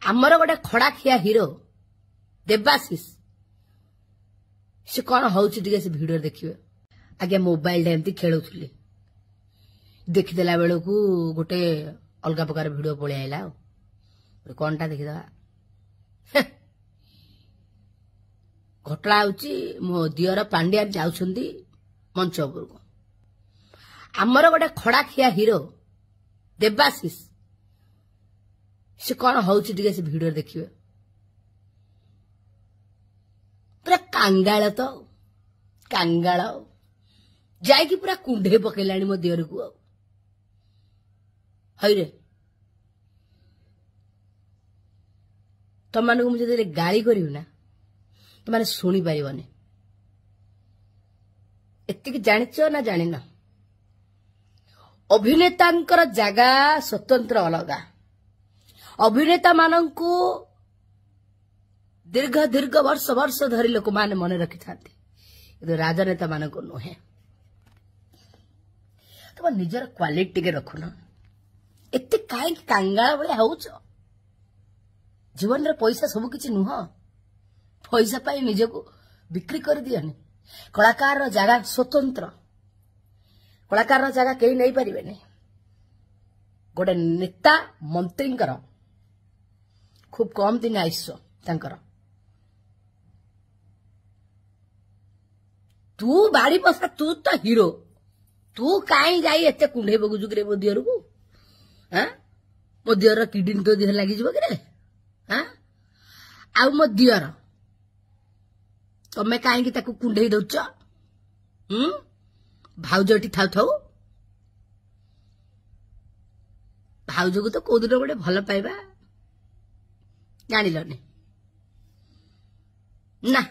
आमर गोटे खड़ाखिया हिरो देवाशीष से कौन हूँ से भिडियो देखिए आगे मोबाइल एमती खेलुली देखीदेला बेलू गोटे अलग प्रकार भिड पलि आईला कौन टा देखीद घटना हूँ मो दियर पांड्यान जाउछंदी मंच उपरको आमर गोटे खड़ाखिया हिरो देवाशीष से कौन हूँ से भिडियो देखिए पूरा कांगाल तो कांगाल जाइकी पूरा कुंडे पकेलानी मो दियर को हईरे तुम मानक मुझे गाली करी ना तुमने शुणी पारनी एतिक जानिच ना जान अभिनेता जगह स्वतंत्र अलग अभिनेता मानू दीर्घ दीर्घ वर्ष वर्ष धरी लोक मैंने मन रखि था राजनेता मान नुहे तुम निजर क्वालिटी के रखुन एते कहीं कांगाल भाया हो जीवन रे पैसा सब किछि नुह पैसा पाई निजको बिक्री कर दियनी कलाकार रो जगह स्वतंत्र कलाकार रो जगह कहीं नहीं पारिबेनी गोटे नेता मंत्री खूब कम दिन आयुष्य तांकर तू बाड़ी पसा तू तो हीरो तू कहीं जाई एते कुंडे बगुजु रे मो दियर को हां मो दियर किडनी तो देह लागि जबो रे हां आ मो दियर तमे कहीं ताकू कुंडे दउछ भाउजटी थाउ थाउ भाउज को तो को दिन गोटे भल पाइबा जानिलनी ना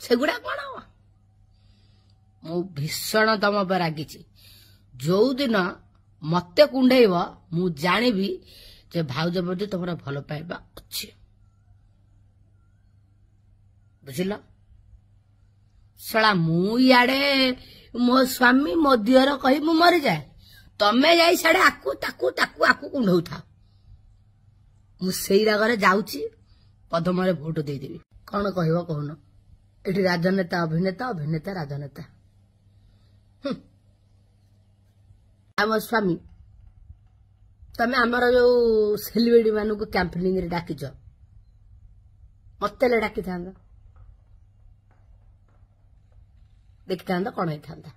सेगुड़ा कौन मु भीषण तम पर रागिछि जो दिन मते कुंडेब मु जानिबी जे भाउज प्रति तुमर भल पाइबा अछि बुझिल सला मु याडे मो स्वामी मो दियर कहि मु मरि जाए तमे जाई साडे आकु ताकु ताकु आकु कुंडौ था मु सेई रागरे जाउछि पदमरे भोट दे देबी कौन कहबो कहनो एठी राजनेता अभिनेता अभिनेता राजनेता आम स्वामी तमे आमर जो सेलिब्रिटी मानू कैंपेनिंग रे डाकिच मते ले डाकी था देखी था कौन होता